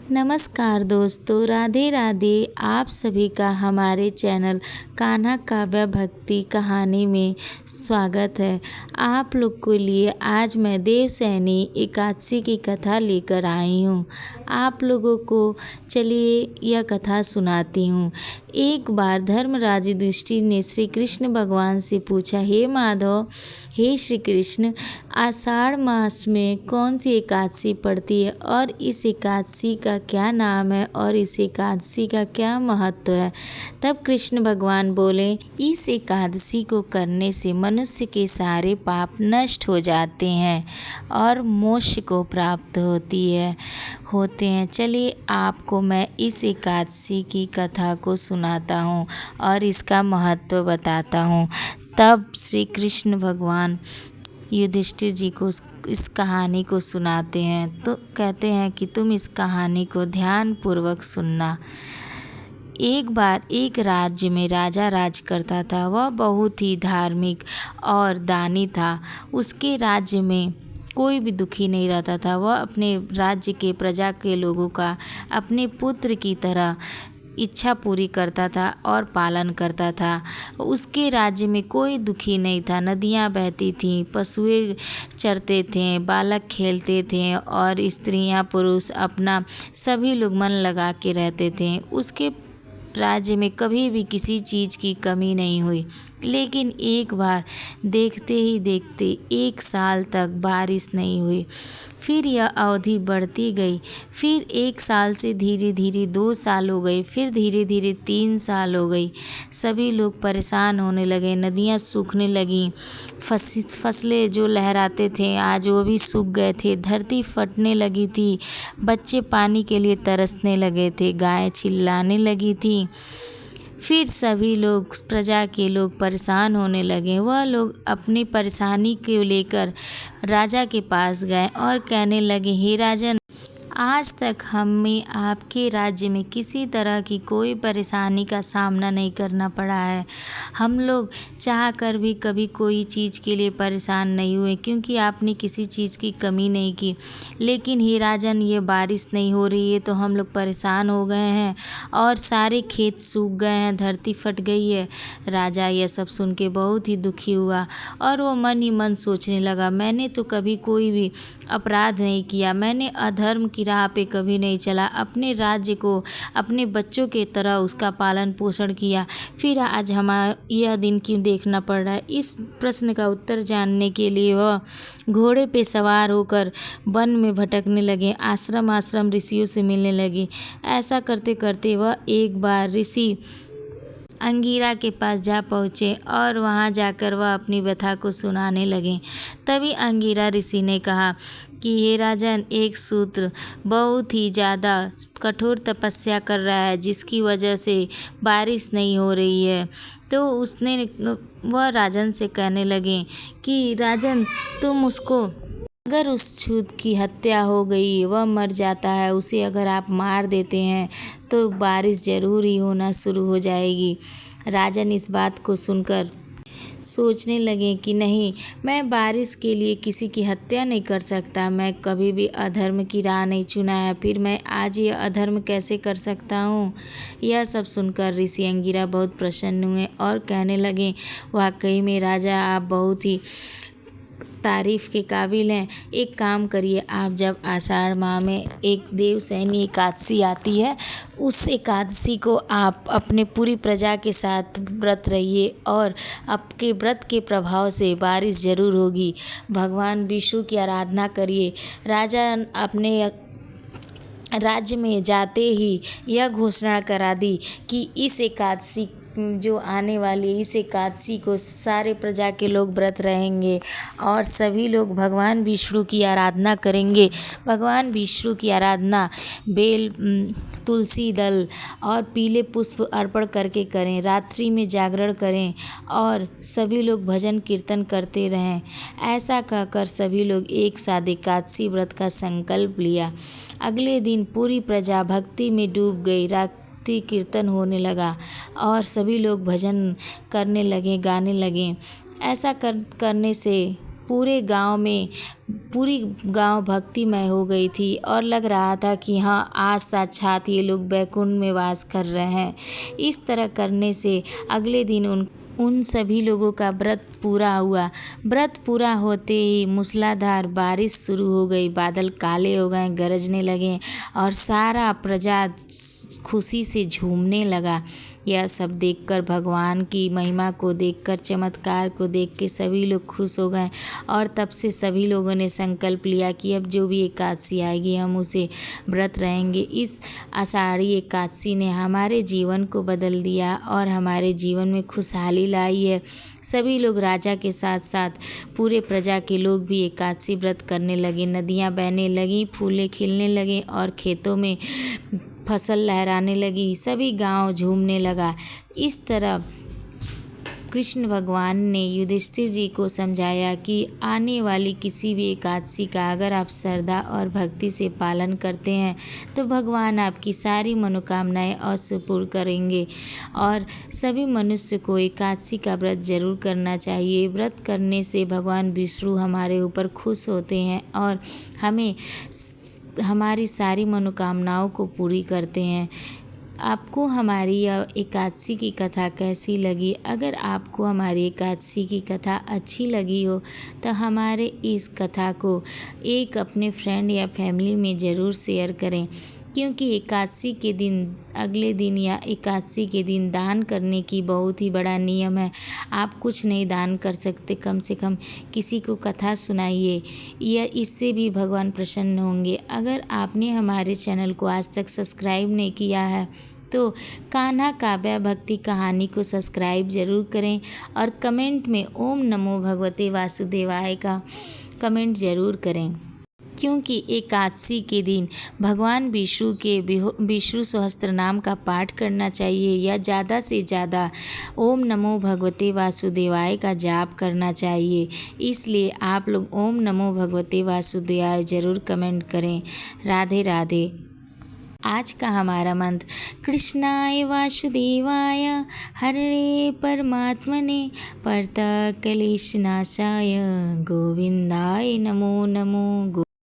नमस्कार दोस्तों, राधे राधे। आप सभी का हमारे चैनल कान्हा काव्य भक्ति कहानी में स्वागत है। आप लोग के लिए आज मैं देवसैनी एकादशी की कथा लेकर आई हूँ। आप लोगों को चलिए यह कथा सुनाती हूँ। एक बार धर्मराज युधिष्ठिर ने श्री कृष्ण भगवान से पूछा, हे माधव, हे श्री कृष्ण, आषाढ़ मास में कौन सी एकादशी पड़ती है और इस एकादशी का क्या नाम है और इस एकादशी का क्या महत्व है। तब कृष्ण भगवान बोले, इस एकादशी को करने से मनुष्य के सारे पाप नष्ट हो जाते हैं और मोक्ष को प्राप्त होते हैं। चलिए आपको मैं इस एकादशी की कथा को सुनाता हूँ और इसका महत्व बताता हूँ। तब श्री कृष्ण भगवान युधिष्ठिर जी को इस कहानी को सुनाते हैं तो कहते हैं कि तुम इस कहानी को ध्यान पूर्वक सुनना। एक बार एक राज्य में राजा राज करता था। वह बहुत ही धार्मिक और दानी था। उसके राज्य में कोई भी दुखी नहीं रहता था। वह अपने राज्य के प्रजा के लोगों का अपने पुत्र की तरह इच्छा पूरी करता था और पालन करता था। उसके राज्य में कोई दुखी नहीं था। नदियाँ बहती थीं, पशुएं चरते थे, बालक खेलते थे और स्त्रियां पुरुष अपना सभी लोग मन लगा के रहते थे। उसके राज्य में कभी भी किसी चीज़ की कमी नहीं हुई। लेकिन एक बार देखते ही देखते 1 साल तक बारिश नहीं हुई। फिर यह अवधि बढ़ती गई। फिर 1 साल से धीरे धीरे 2 साल हो गए। फिर धीरे धीरे 3 साल हो गई। सभी लोग परेशान होने लगे। नदियाँ सूखने लगीं। फसलें जो लहराते थे आज वो भी सूख गए थे। धरती फटने लगी थी। बच्चे पानी के लिए तरसने लगे थे। गायें चिल्लाने लगी थी। फिर सभी लोग, प्रजा के लोग परेशान होने लगे। वह लोग अपनी परेशानी को लेकर राजा के पास गए और कहने लगे, हे राजन, आज तक हमें आपके राज्य में किसी तरह की कोई परेशानी का सामना नहीं करना पड़ा है। हम लोग चाह कर भी कभी कोई चीज़ के लिए परेशान नहीं हुए क्योंकि आपने किसी चीज़ की कमी नहीं की। लेकिन हे राजन, ये बारिश नहीं हो रही है तो हम लोग परेशान हो गए हैं और सारे खेत सूख गए हैं, धरती फट गई है। राजा यह सब सुन के बहुत ही दुखी हुआ और वो मन ही मन सोचने लगा, मैंने तो कभी कोई भी अपराध नहीं किया, मैंने अधर्म की राह पे कभी नहीं चला, अपने राज्य को अपने बच्चों के तरह उसका पालन पोषण किया। फिर आज हमारा यह दिन क्यों देखना पड़ रहा है। इस प्रश्न का उत्तर जानने के लिए वह घोड़े पे सवार होकर वन में भटकने लगे। आश्रम आश्रम ऋषियों से मिलने लगे। ऐसा करते करते वह एक बार ऋषि अंगिरा के पास जा पहुँचे और वहाँ जाकर वह अपनी व्यथा को सुनाने लगे। तभी अंगिरा ऋषि ने कहा कि हे राजन, एक शूद्र बहुत ही ज़्यादा कठोर तपस्या कर रहा है जिसकी वजह से बारिश नहीं हो रही है। तो वह राजन से कहने लगे कि राजन, तुम उसको, अगर उस शूद्र की हत्या हो गई, वह मर जाता है, उसे अगर आप मार देते हैं तो बारिश ज़रूर ही होना शुरू हो जाएगी। राजन इस बात को सुनकर सोचने लगे कि नहीं, मैं बारिश के लिए किसी की हत्या नहीं कर सकता। मैं कभी भी अधर्म की राह नहीं चुना है, फिर मैं आज ये अधर्म कैसे कर सकता हूँ। यह सब सुनकर ऋषि अंगिरा बहुत प्रसन्न हुए और कहने लगे, वाकई में राजा, आप बहुत ही तारीफ़ के काबिल हैं। एक काम करिए, आप जब आषाढ़ माह में एक देवसैनी एकादशी आती है, उस एकादशी को आप अपने पूरी प्रजा के साथ व्रत रहिए और आपके व्रत के प्रभाव से बारिश ज़रूर होगी। भगवान विष्णु की आराधना करिए। राजा अपने राज्य में जाते ही यह घोषणा करा दी कि इस एकादशी जो आने वाली है, इस एकादशी को सारे प्रजा के लोग व्रत रहेंगे और सभी लोग भगवान विष्णु की आराधना करेंगे। भगवान विष्णु की आराधना बेल, तुलसी दल और पीले पुष्प अर्पण करके करें। रात्रि में जागरण करें और सभी लोग भजन कीर्तन करते रहें। ऐसा कहकर सभी लोग एक साथ एकादशी व्रत का संकल्प लिया। अगले दिन पूरी प्रजा भक्ति में डूब गई। भक्ति कीर्तन होने लगा और सभी लोग भजन करने लगे, गाने लगे। ऐसा करने से पूरे गांव में पूरी गांव भक्तिमय हो गई थी और लग रहा था कि हाँ, आज साक्षात ये लोग बैकुंठ में वास कर रहे हैं। इस तरह करने से अगले दिन उन सभी लोगों का व्रत पूरा हुआ। व्रत पूरा होते ही मूसलाधार बारिश शुरू हो गई, बादल काले हो गए, गरजने लगे और सारा प्रजा खुशी से झूमने लगा। यह सब देखकर, भगवान की महिमा को देखकर, चमत्कार को देख के सभी लोग खुश हो गए और तब से सभी लोगों ने संकल्प लिया कि अब जो भी एकादशी आएगी हम उसे व्रत रहेंगे। इस आषाढ़ी एकादशी ने हमारे जीवन को बदल दिया और हमारे जीवन में खुशहाली लाई है। सभी लोग, राजा के साथ साथ पूरे प्रजा के लोग भी एकादशी व्रत करने लगे। नदियाँ बहने लगी, फूलें खिलने लगे और खेतों में फसल लहराने लगी, सभी गांव झूमने लगा। इस तरह कृष्ण भगवान ने युधिष्ठिर जी को समझाया कि आने वाली किसी भी एकादशी का अगर आप श्रद्धा और भक्ति से पालन करते हैं तो भगवान आपकी सारी मनोकामनाएं अवश्य पूर्ण करेंगे। और सभी मनुष्य को एकादशी का व्रत जरूर करना चाहिए। व्रत करने से भगवान विष्णु हमारे ऊपर खुश होते हैं और हमें हमारी सारी मनोकामनाओं को पूरी करते हैं। आपको हमारी यह एकादशी की कथा कैसी लगी? अगर आपको हमारी एकादशी की कथा अच्छी लगी हो तो हमारे इस कथा को एक अपने फ्रेंड या फैमिली में ज़रूर शेयर करें, क्योंकि एकादशी के दिन, अगले दिन या एकादशी के दिन दान करने की बहुत ही बड़ा नियम है। आप कुछ नहीं दान कर सकते, कम से कम किसी को कथा सुनाइए, या इससे भी भगवान प्रसन्न होंगे। अगर आपने हमारे चैनल को आज तक सब्सक्राइब नहीं किया है तो कान्हा काव्य भक्ति कहानी को सब्सक्राइब ज़रूर करें और कमेंट में ओम नमो भगवते वासुदेवाय का कमेंट ज़रूर करें, क्योंकि एकादशी के दिन भगवान विष्णु के विष्णु सहस्त्र नाम का पाठ करना चाहिए या ज़्यादा से ज़्यादा ओम नमो भगवते वासुदेवाय का जाप करना चाहिए। इसलिए आप लोग ओम नमो भगवते वासुदेवाय ज़रूर कमेंट करें। राधे राधे। आज का हमारा मंत्र, कृष्णाय वासुदेवाय हरे परमात्मने परतक्लेशनाशाय गोविंदाय नमो नमो।